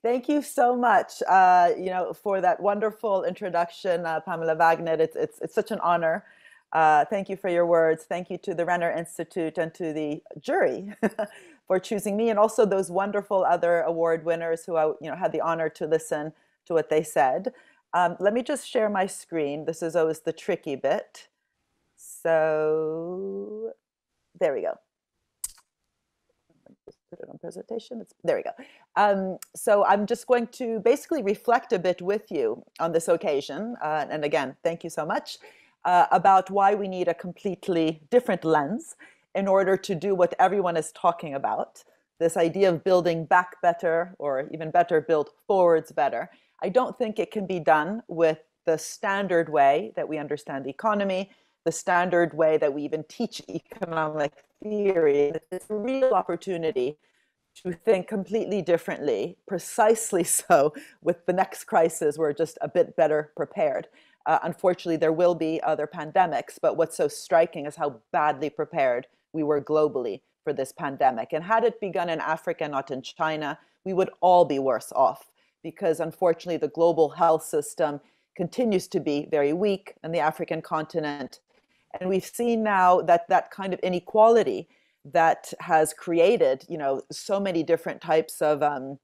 Thank you so much, for that wonderful introduction, Pamela Wagner. It's such an honor. Thank you for your words. Thank you to the Renner Institute and to the jury for choosing me, and also those wonderful other award winners who I had the honor to listen to what they said. Let me just share my screen. This is always the tricky bit. So there we go. Just put it on presentation. There we go. So I'm just going to basically reflect a bit with you on this occasion. And again, thank you so much, about why we need a completely different lens in order to do what everyone is talking about. This idea of building back better, or even better, build forwards better. I don't think it can be done with the standard way that we understand the economy, the standard way that we even teach economic theory. It's a real opportunity to think completely differently, precisely so with the next crisis, we're just a bit better prepared. Unfortunately, there will be other pandemics, but what's so striking is how badly prepared we were globally for this pandemic. And had it begun in Africa, not in China, we would all be worse off, because unfortunately, the global health system continues to be very weak in the African continent. And we've seen now that that kind of inequality that has created, so many different types of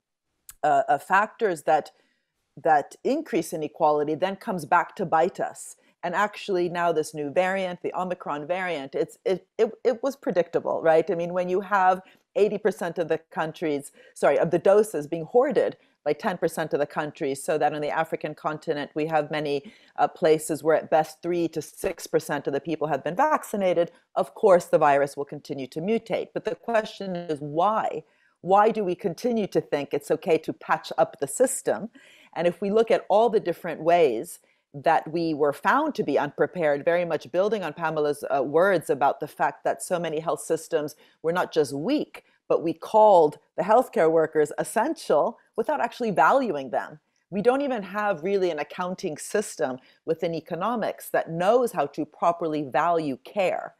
factors that increase inequality then comes back to bite us. And actually now this new variant, the Omicron variant, it was predictable, right? I mean, when you have 80% of the doses being hoarded by 10% of the countries, so that in the African continent, we have many places where at best 3 to 6% of the people have been vaccinated. Of course, the virus will continue to mutate. But the question is why? Why do we continue to think it's okay to patch up the system? And if we look at all the different ways that we were found to be unprepared, very much building on Pamela's words about the fact that so many health systems were not just weak, but we called the healthcare workers essential without actually valuing them. We don't even have really an accounting system within economics that knows how to properly value care.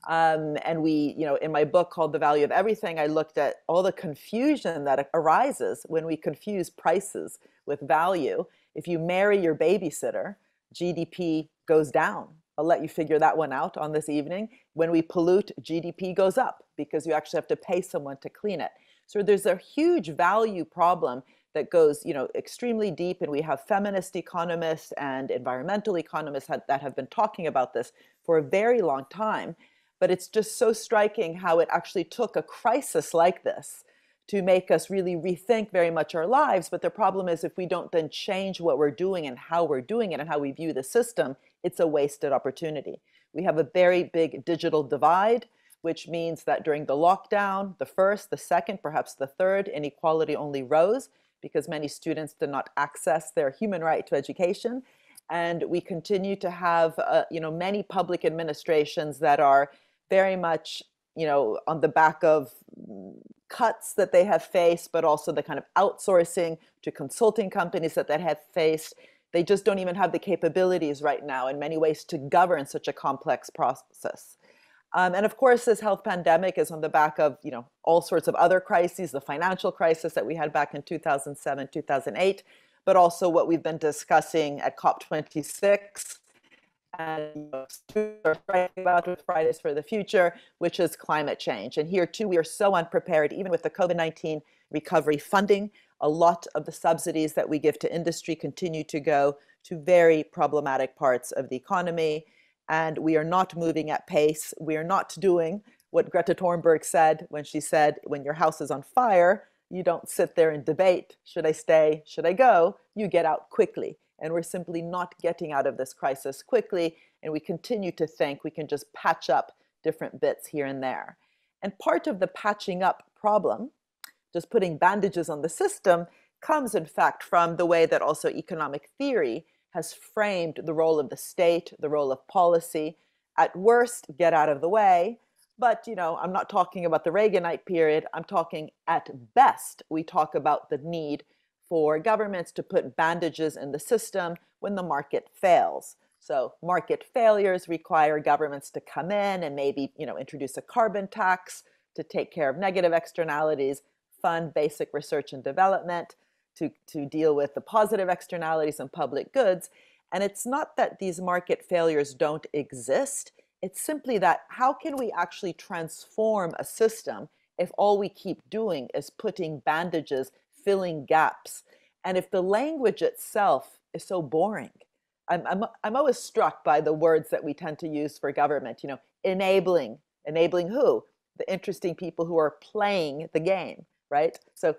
And in my book called The Value of Everything, I looked at all the confusion that arises when we confuse prices with value. If you marry your babysitter, GDP goes down. I'll let you figure that one out on this evening. When we pollute, GDP goes up because you actually have to pay someone to clean it. So there's a huge value problem that goes, extremely deep. And we have feminist economists and environmental economists that have been talking about this for a very long time. But it's just so striking how it actually took a crisis like this to make us really rethink very much our lives. But the problem is, if we don't then change what we're doing and how we're doing it and how we view the system, it's a wasted opportunity. We have a very big digital divide, which means that during the lockdown, the first, the second, perhaps the third, inequality only rose because many students did not access their human right to education. And we continue to have, many public administrations that are very much, on the back of cuts that they have faced, but also the kind of outsourcing to consulting companies that have faced. They just don't even have the capabilities right now in many ways to govern such a complex process. And of course, this health pandemic is on the back of, all sorts of other crises, the financial crisis that we had back in 2007, 2008, but also what we've been discussing at COP26 and students are writing about with Fridays for the Future, which is climate change. And here too, we are so unprepared, even with the COVID-19 recovery funding. A lot of the subsidies that we give to industry continue to go to very problematic parts of the economy. And we are not moving at pace. We are not doing what Greta Thunberg said when she said, when your house is on fire, you don't sit there and debate, should I stay, should I go? You get out quickly. And we're simply not getting out of this crisis quickly. And we continue to think we can just patch up different bits here and there. And part of the patching up problem, just putting bandages on the system, comes in fact from the way that also economic theory has framed the role of the state, the role of policy. At worst, get out of the way. But, I'm not talking about the Reaganite period. I'm talking at best, we talk about the need for governments to put bandages in the system when the market fails. So market failures require governments to come in and maybe, introduce a carbon tax to take care of negative externalities, fund basic research and development, to deal with the positive externalities and public goods. And it's not that these market failures don't exist. It's simply that how can we actually transform a system if all we keep doing is putting bandages, filling gaps, and if the language itself is so boring? I'm always struck by the words that we tend to use for government, enabling who? The interesting people who are playing the game, right? So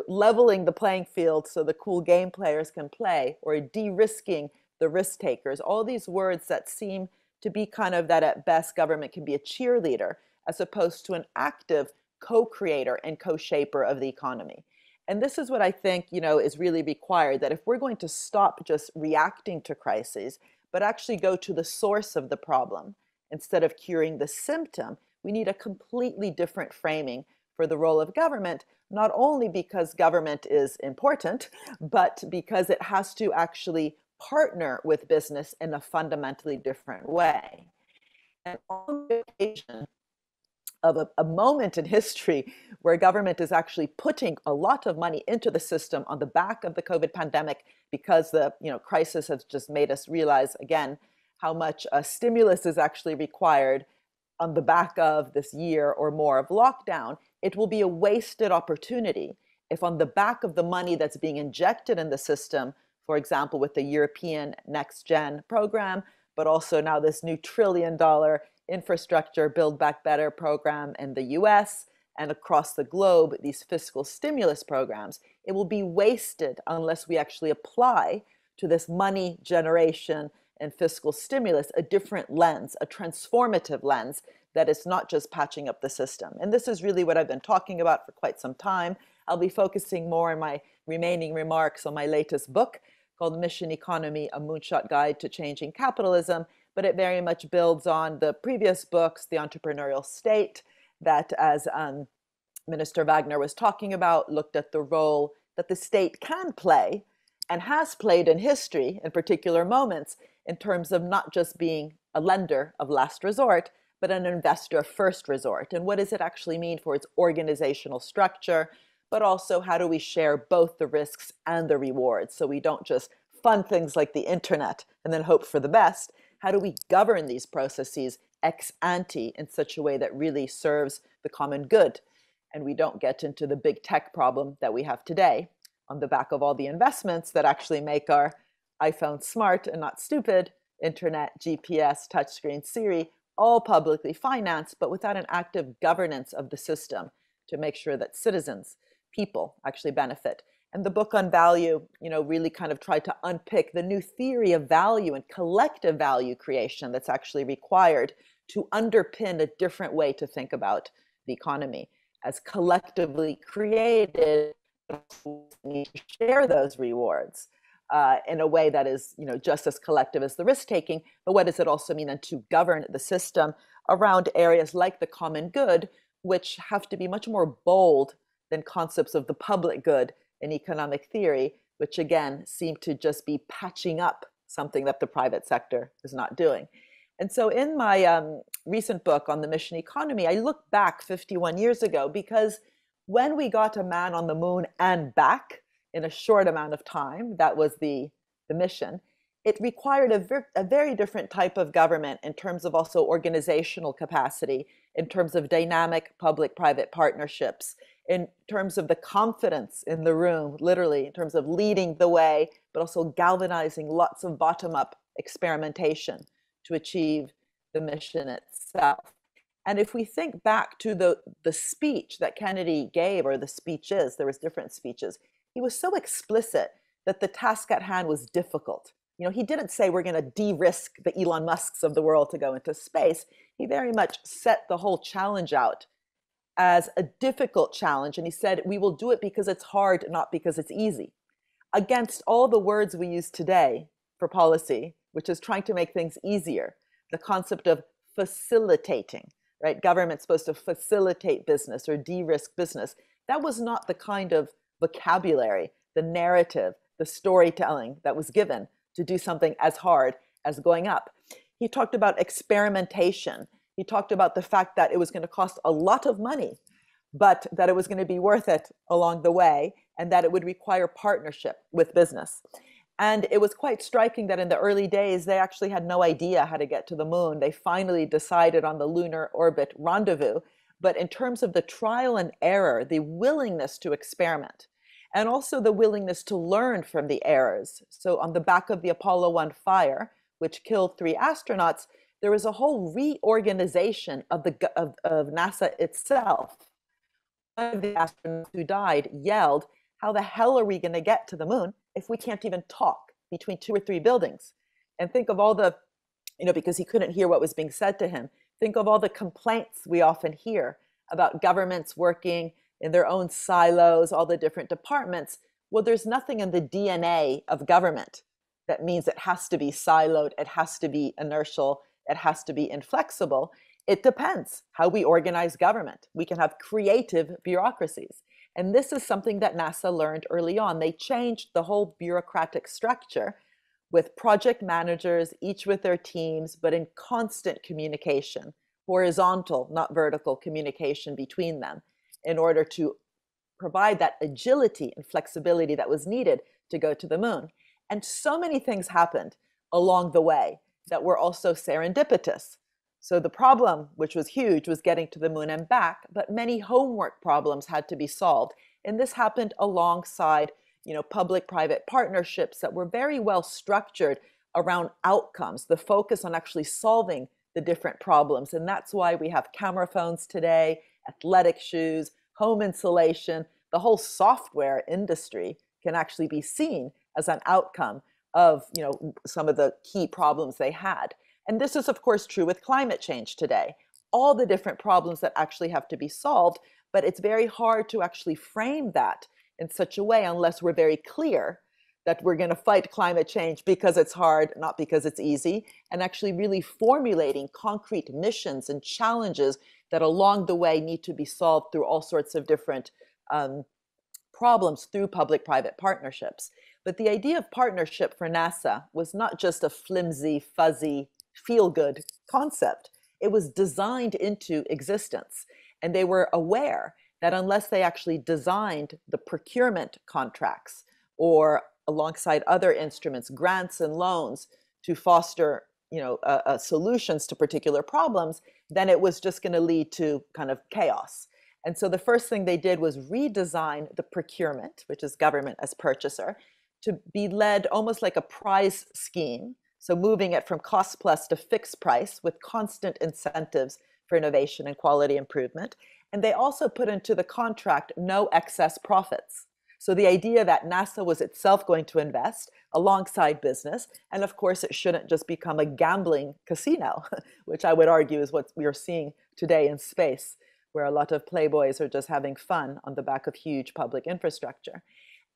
leveling the playing field so the cool game players can play, or de-risking the risk takers, all these words that seem to be kind of that at best government can be a cheerleader as opposed to an active co-creator and co-shaper of the economy. And this is what I think, is really required, that if we're going to stop just reacting to crises, but actually go to the source of the problem instead of curing the symptom, we need a completely different framing for the role of government, not only because government is important, but because it has to actually partner with business in a fundamentally different way. And on the occasion of a moment in history where government is actually putting a lot of money into the system on the back of the COVID pandemic, because the crisis has just made us realize again how much stimulus is actually required on the back of this year or more of lockdown, it will be a wasted opportunity if on the back of the money that's being injected in the system, for example, with the European Next Gen program, but also now this new $1 trillion infrastructure Build Back Better program in the US and across the globe, these fiscal stimulus programs, it will be wasted unless we actually apply to this money generation and fiscal stimulus a different lens, a transformative lens that is not just patching up the system. And this is really what I've been talking about for quite some time. I'll be focusing more in my remaining remarks on my latest book called Mission Economy, A Moonshot Guide to Changing Capitalism, but it very much builds on the previous books, The Entrepreneurial State, that as Minister Wagner was talking about, looked at the role that the state can play and has played in history in particular moments in terms of not just being a lender of last resort, but an investor of first resort. And what does it actually mean for its organizational structure? But also, how do we share both the risks and the rewards so we don't just fund things like the internet and then hope for the best? How do we govern these processes ex ante in such a way that really serves the common good? And we don't get into the big tech problem that we have today on the back of all the investments that actually make our iPhone smart and not stupid, internet, GPS, touchscreen, Siri, all publicly financed, but without an active governance of the system to make sure that citizens, people actually benefit. And the book on value, really kind of tried to unpick the new theory of value and collective value creation that's actually required to underpin a different way to think about the economy as collectively created. We need to share those rewards in a way that is, just as collective as the risk-taking. But what does it also mean then to govern the system around areas like the common good, which have to be much more bold than concepts of the public good in economic theory, which again seem to just be patching up something that the private sector is not doing. And so in my recent book on the mission economy, I look back 51 years ago, because when we got a man on the moon and back in a short amount of time, that was the mission, it required a very different type of government in terms of also organizational capacity, in terms of dynamic public-private partnerships, in terms of the confidence in the room, literally, in terms of leading the way, but also galvanizing lots of bottom-up experimentation to achieve the mission itself. And if we think back to the speech that Kennedy gave, or the speeches, there was different speeches, he was so explicit that the task at hand was difficult. He didn't say we're going to de-risk the Elon Musks of the world to go into space. He very much set the whole challenge out as a difficult challenge. And he said, we will do it because it's hard, not because it's easy. Against all the words we use today for policy, which is trying to make things easier, the concept of facilitating, right? Government's supposed to facilitate business or de-risk business. That was not the kind of vocabulary, the narrative, the storytelling that was given to do something as hard as going up. He talked about experimentation. He talked about the fact that it was going to cost a lot of money, but that it was going to be worth it along the way. and that it would require partnership with business. And it was quite striking that in the early days, they actually had no idea how to get to the moon. They finally decided on the lunar orbit rendezvous. But in terms of the trial and error, the willingness to experiment, and also the willingness to learn from the errors. So on the back of the Apollo 1 fire, which killed 3 astronauts, there was a whole reorganization of NASA itself. One of the astronauts who died yelled, "How the hell are we going to get to the moon if we can't even talk between 2 or 3 buildings?" And think of all the, because he couldn't hear what was being said to him. Think of all the complaints we often hear about governments working in their own silos, all the different departments. Well, there's nothing in the DNA of government that means it has to be siloed, it has to be inertial, it has to be inflexible. It depends how we organize government. We can have creative bureaucracies. And this is something that NASA learned early on. They changed the whole bureaucratic structure with project managers, each with their teams, but in constant communication, horizontal, not vertical communication between them, in order to provide that agility and flexibility that was needed to go to the moon. And so many things happened along the way that were also serendipitous. So the problem, which was huge, was getting to the moon and back, but many homework problems had to be solved. And this happened alongside, public-private partnerships that were very well structured around outcomes, the focus on actually solving the different problems. And that's why we have camera phones today, athletic shoes, home insulation. The whole software industry can actually be seen as an outcome of, some of the key problems they had. And this is, of course, true with climate change today. All the different problems that actually have to be solved, but it's very hard to actually frame that in such a way unless we're very clear that we're going to fight climate change because it's hard, not because it's easy, and actually really formulating concrete missions and challenges that along the way need to be solved through all sorts of different problems through public-private partnerships. But the idea of partnership for NASA was not just a flimsy, fuzzy, feel-good concept. It was designed into existence. And they were aware that unless they actually designed the procurement contracts or alongside other instruments, grants and loans to foster, solutions to particular problems, then it was just going to lead to kind of chaos. And so the first thing they did was redesign the procurement, which is government as purchaser, to be led almost like a prize scheme. So moving it from cost plus to fixed price with constant incentives for innovation and quality improvement. And they also put into the contract no excess profits. So the idea that NASA was itself going to invest alongside business, and of course it shouldn't just become a gambling casino, which I would argue is what we are seeing today in space, where a lot of playboys are just having fun on the back of huge public infrastructure.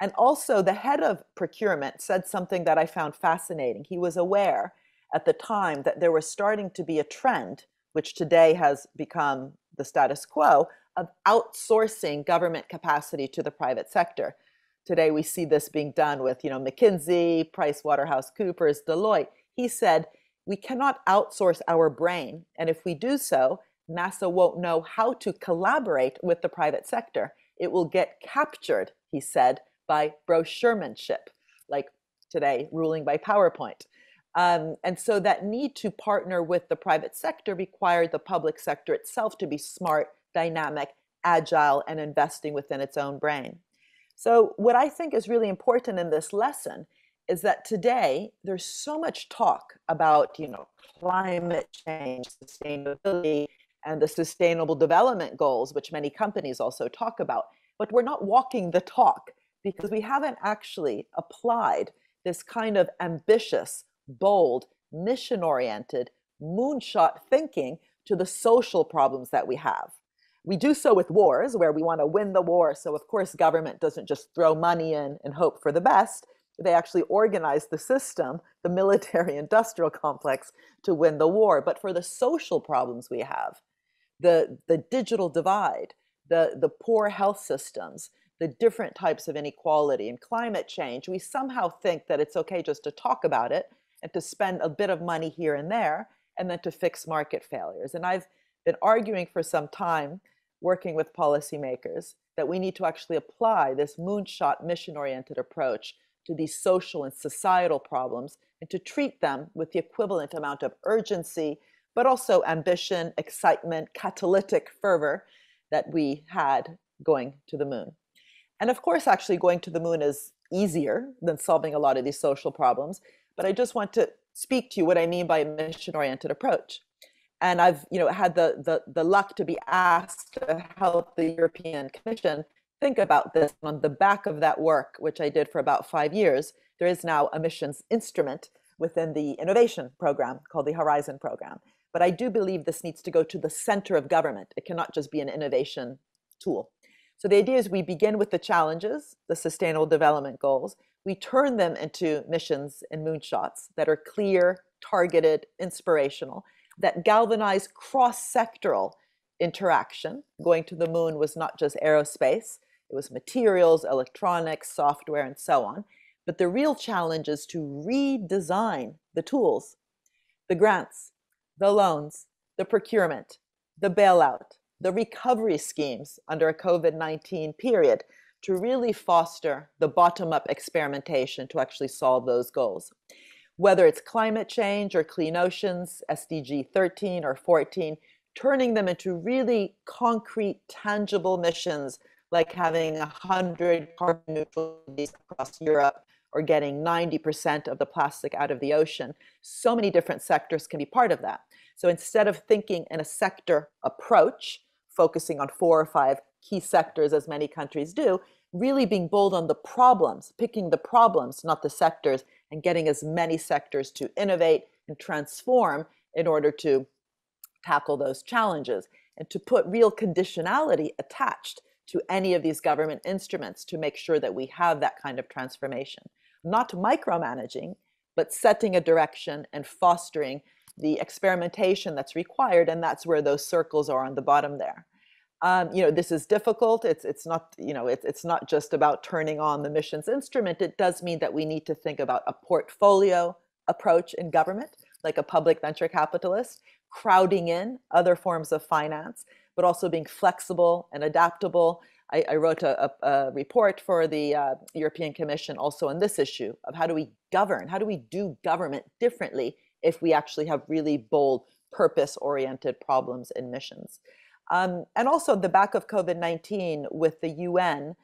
And also the head of procurement said something that I found fascinating. He was aware at the time that there was starting to be a trend, which today has become the status quo, of outsourcing government capacity to the private sector. Today we see this being done with, McKinsey, PricewaterhouseCoopers, Deloitte. He said, we cannot outsource our brain. And if we do so, NASA won't know how to collaborate with the private sector. It will get captured, he said, by brochuremanship, like today, ruling by PowerPoint. And so that need to partner with the private sector required the public sector itself to be smart, dynamic, agile, and investing within its own brain. So what I think is really important in this lesson is that today there's so much talk about, climate change, sustainability, and the sustainable development goals, which many companies also talk about. But we're not walking the talk because we haven't actually applied this kind of ambitious, bold, mission-oriented, moonshot thinking to the social problems that we have. We do so with wars, where we want to win the war. So, of course, government doesn't just throw money in and hope for the best. They actually organize the system, the military-industrial complex, to win the war. But for the social problems we have, the digital divide, the poor health systems, the different types of inequality and climate change, we somehow think that it's okay just to talk about it and to spend a bit of money here and there, and then to fix market failures. And I've been arguing for some time working with policymakers that we need to actually apply this moonshot, mission-oriented approach to these social and societal problems and to treat them with the equivalent amount of urgency, but also ambition, excitement, catalytic fervor that we had going to the moon. And of course, actually going to the moon is easier than solving a lot of these social problems, but I just want to speak to you what I mean by a mission-oriented approach. And I've had the luck to be asked to help the European Commission think about this. On the back of that work, which I did for about 5 years, there is now a missions instrument within the innovation program called the Horizon program. But I do believe this needs to go to the center of government. It cannot just be an innovation tool. So the idea is we begin with the challenges, the Sustainable Development Goals. We turn them into missions and moonshots that are clear, targeted, inspirational, that galvanize cross-sectoral interaction. Going to the moon was not just aerospace, it was materials, electronics, software, and so on. But the real challenge is to redesign the tools, the grants, the loans, the procurement, the bailout, the recovery schemes under a COVID-19 period to really foster the bottom-up experimentation to actually solve those goals. Whether it's climate change or clean oceans, SDG 13 or 14, turning them into really concrete, tangible missions like having 100 carbon neutral cities across Europe or getting 90% of the plastic out of the ocean. So many different sectors can be part of that. So instead of thinking in a sector approach, focusing on 4 or 5 key sectors as many countries do, really being bold on the problems, picking the problems, not the sectors, and getting as many sectors to innovate and transform in order to tackle those challenges and to put real conditionality attached to any of these government instruments to make sure that we have that kind of transformation. Not micromanaging, but setting a direction and fostering the experimentation that's required, and that's where those circles are on the bottom there. This is difficult. It's not just about turning on the missions instrument. It does mean that we need to think about a portfolio approach in government, like a public venture capitalist, crowding in other forms of finance, but also being flexible and adaptable. I wrote a report for the European Commission also on this issue of how do we govern, how do we do government differently if we actually have really bold, purpose-oriented problems and missions. And also the back of COVID-19 with the UN,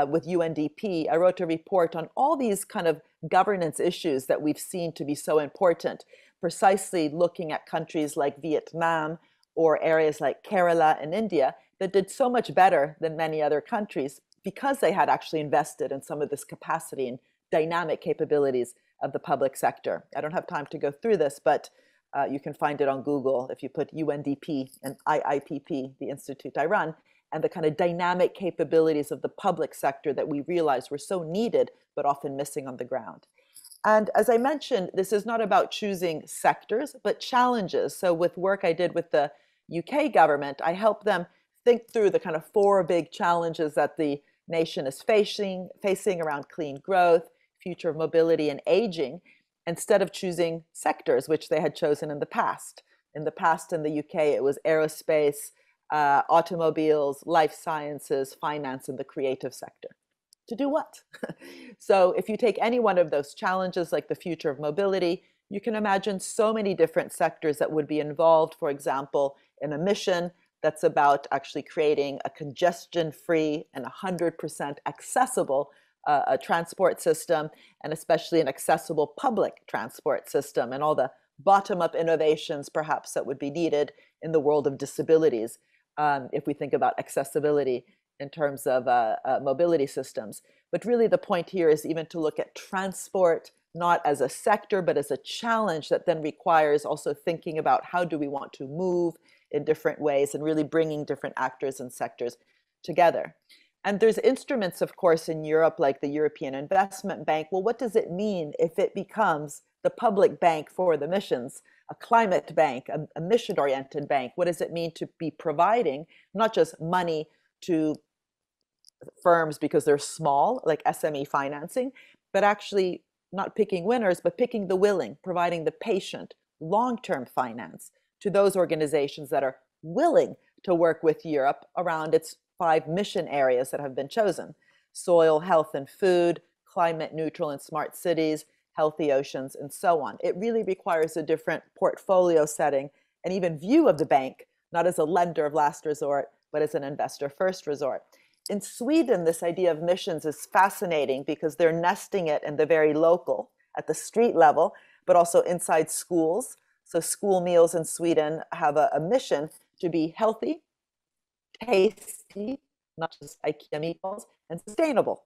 with UNDP, I wrote a report on all these kind of governance issues that we've seen to be so important, precisely looking at countries like Vietnam or areas like Kerala and India that did so much better than many other countries because they had actually invested in some of this capacity and dynamic capabilities of the public sector. I don't have time to go through this, but you can find it on Google if you put UNDP and IIPP, the institute I run, and the kind of dynamic capabilities of the public sector that we realized were so needed, but often missing on the ground. And as I mentioned, this is not about choosing sectors, but challenges. So with work I did with the UK government, I helped them think through the kind of 4 big challenges that the nation is facing around clean growth, future of mobility, and aging, instead of choosing sectors, which they had chosen in the past. In the past in the UK, it was aerospace, automobiles, life sciences, finance, and the creative sector. To do what? So if you take any one of those challenges, like the future of mobility, you can imagine so many different sectors that would be involved, for example, in a mission that's about actually creating a congestion-free and 100% accessible a transport system, and especially an accessible public transport system, and all the bottom-up innovations perhaps that would be needed in the world of disabilities, if we think about accessibility in terms of mobility systems. But really the point here is even to look at transport not as a sector, but as a challenge that then requires also thinking about how do we want to move in different ways and really bringing different actors and sectors together. And there's instruments, of course, in Europe, like the European Investment Bank. Well, what does it mean if it becomes the public bank for the missions, a climate bank, a mission-oriented bank? What does it mean to be providing not just money to firms because they're small, like SME financing, but actually not picking winners, but picking the willing, providing the patient, long-term finance to those organizations that are willing to work with Europe around its 5 mission areas that have been chosen: soil, health, and food, climate neutral and smart cities, healthy oceans, and so on. It really requires a different portfolio setting and even view of the bank, not as a lender of last resort, but as an investor first resort. In Sweden, this idea of missions is fascinating because they're nesting it in the very local, at the street level, but also inside schools. So school meals in Sweden have a mission to be healthy, tasty, not just IKEA meatballs, and sustainable.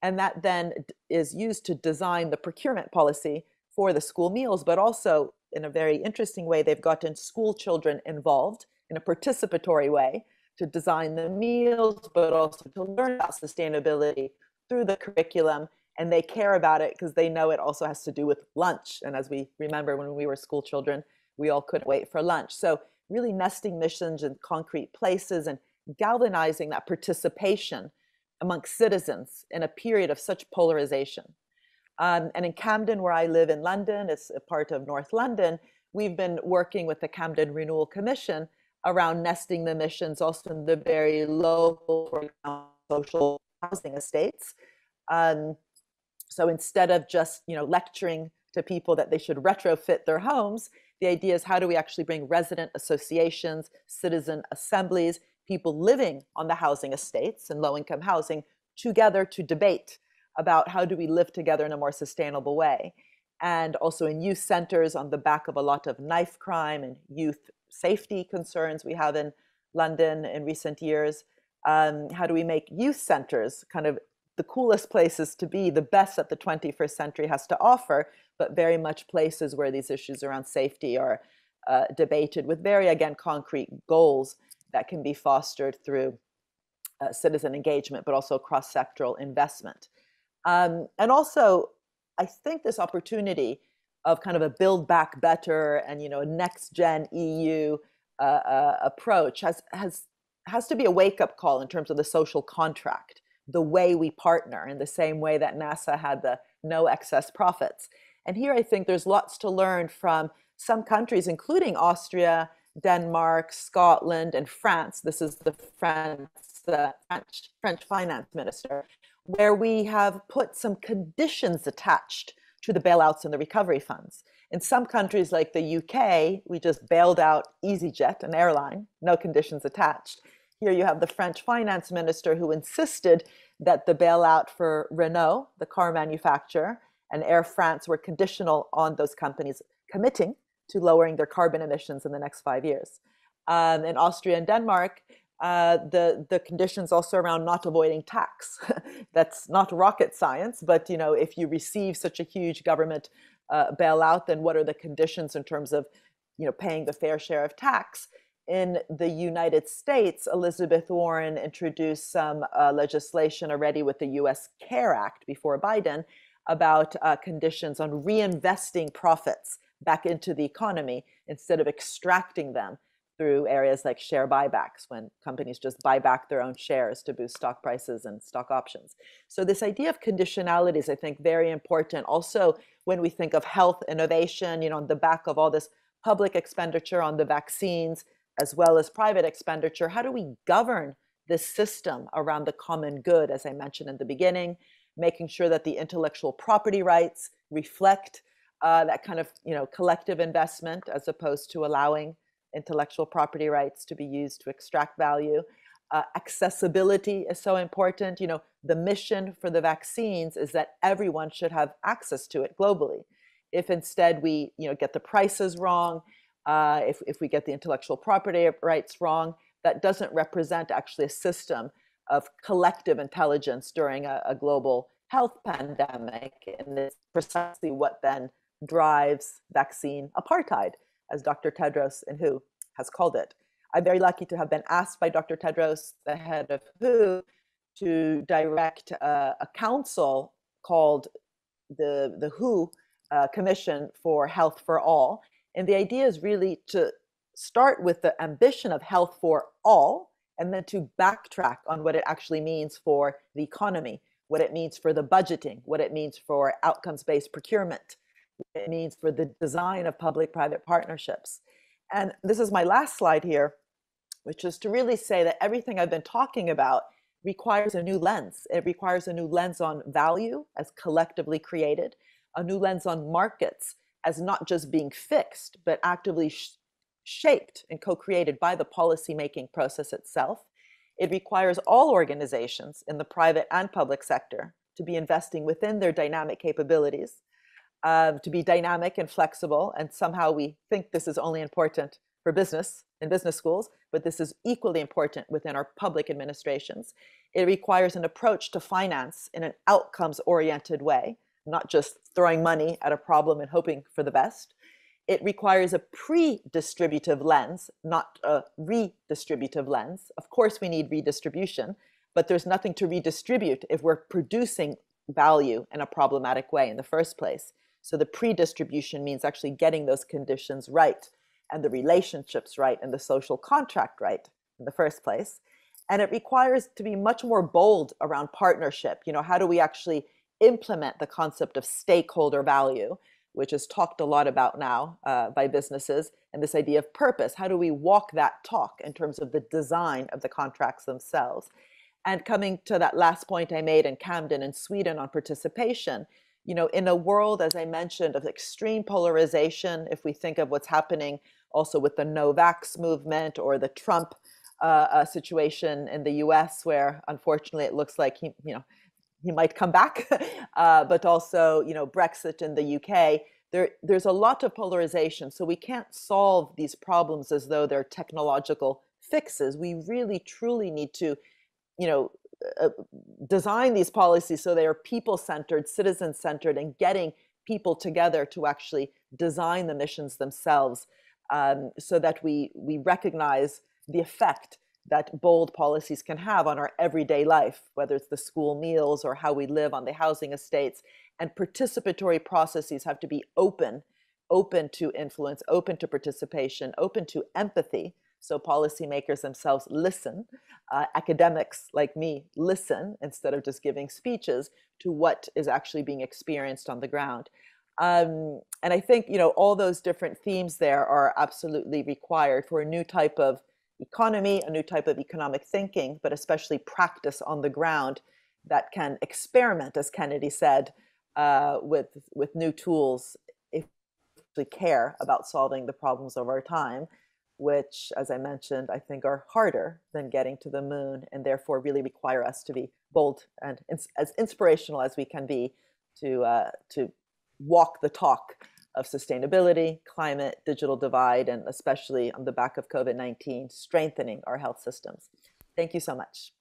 And that then is used to design the procurement policy for the school meals, but also in a very interesting way, they've gotten school children involved in a participatory way to design the meals, but also to learn about sustainability through the curriculum. And they care about it because they know it also has to do with lunch. And as we remember, when we were school children, we all couldn't wait for lunch. So really nesting missions in concrete places and galvanizing that participation amongst citizens in a period of such polarization. And in Camden, where I live in London, it's a part of North London, we've been working with the Camden Renewal Commission around nesting the missions also in the very local, for example, social housing estates. So instead of just lecturing to people that they should retrofit their homes, the idea is how do we actually bring resident associations, citizen assemblies, people living on the housing estates and low-income housing together to debate about how do we live together in a more sustainable way. And also in youth centers, on the back of a lot of knife crime and youth safety concerns we have in London in recent years. How do we make youth centers kind of the coolest places to be, the best that the 21st century has to offer, but very much places where these issues around safety are debated with very, again, concrete goals that can be fostered through citizen engagement, but also cross-sectoral investment. And also, I think this opportunity of kind of a build back better and a next gen EU approach has to be a wake-up call in terms of the social contract, the way we partner, in the same way that NASA had the no excess profits. And here I think there's lots to learn from some countries, including Austria, Denmark, Scotland, and France. This is the French finance minister, where we have put some conditions attached to the bailouts and the recovery funds. In some countries like the UK, we just bailed out EasyJet, an airline, no conditions attached. Here you have the French finance minister who insisted that the bailout for Renault, the car manufacturer, and Air France were conditional on those companies committing to lowering their carbon emissions in the next 5 years. In Austria and Denmark, the conditions also around not avoiding tax. That's not rocket science, but if you receive such a huge government bailout, then what are the conditions in terms of paying the fair share of tax? In the United States, Elizabeth Warren introduced some legislation already with the US CARE Act before Biden about conditions on reinvesting profits back into the economy instead of extracting them through areas like share buybacks, when companies just buy back their own shares to boost stock prices and stock options. So this idea of conditionality is, I think, very important. Also, when we think of health innovation, on the back of all this public expenditure on the vaccines, as well as private expenditure, how do we govern this system around the common good, as I mentioned in the beginning, making sure that the intellectual property rights reflect that kind of collective investment, as opposed to allowing intellectual property rights to be used to extract value. Accessibility is so important. The mission for the vaccines is that everyone should have access to it globally. If instead we get the prices wrong, if we get the intellectual property rights wrong, that doesn't represent actually a system of collective intelligence during a global health pandemic. And it's precisely what then drives vaccine apartheid, as Dr. Tedros in WHO has called it. I'm very lucky to have been asked by Dr. Tedros, the head of WHO, to direct a council called the WHO Commission for Health for All. And the idea is really to start with the ambition of health for all, and then to backtrack on what it actually means for the economy, what it means for the budgeting, what it means for outcomes-based procurement, what it means for the design of public-private partnerships. And this is my last slide here. which is to really say that everything I've been talking about requires a new lens. It requires a new lens on value as collectively created, a new lens on markets as not just being fixed, but actively shaped and co-created by the policy-making process itself. It requires all organizations in the private and public sector to be investing within their dynamic capabilities, to be dynamic and flexible. And somehow we think this is only important for business in business schools, but this is equally important within our public administrations. It requires an approach to finance in an outcomes-oriented way, not just throwing money at a problem and hoping for the best. It requires a pre-distributive lens, not a redistributive lens. Of course, we need redistribution, but there's nothing to redistribute if we're producing value in a problematic way in the first place. So the pre-distribution means actually getting those conditions right and the relationships right and the social contract right in the first place. And it requires to be much more bold around partnership. You know, how do we actually implement the concept of stakeholder value, which is talked a lot about now by businesses, and this idea of purpose? How do we walk that talk in terms of the design of the contracts themselves? And coming to that last point I made in Camden in Sweden on participation, you know, in a world, as I mentioned, of extreme polarization, if we think of what's happening also with the no-vax movement or the Trump situation in the US, where unfortunately it looks like he might come back, but also, you know, Brexit in the UK, there's a lot of polarization. So we can't solve these problems as though they're technological fixes. We really, truly need to, you know, design these policies so they are people-centered, citizen-centered, and getting people together to actually design the missions themselves, so that we recognize the effect that bold policies can have on our everyday life, whether it's the school meals or how we live on the housing estates. And participatory processes have to be open to influence, open to participation, open to empathy. So policymakers themselves listen, academics like me listen instead of just giving speeches to what is actually being experienced on the ground. And I think, you know, all those different themes there are absolutely required for a new type of economy, a new type of economic thinking, but especially practice on the ground that can experiment, as Kennedy said, with new tools if we care about solving the problems of our time, which, as I mentioned, I think are harder than getting to the moon, and therefore really require us to be bold and as inspirational as we can be to walk the talk of sustainability, climate, digital divide, and especially on the back of COVID-19, strengthening our health systems. Thank you so much.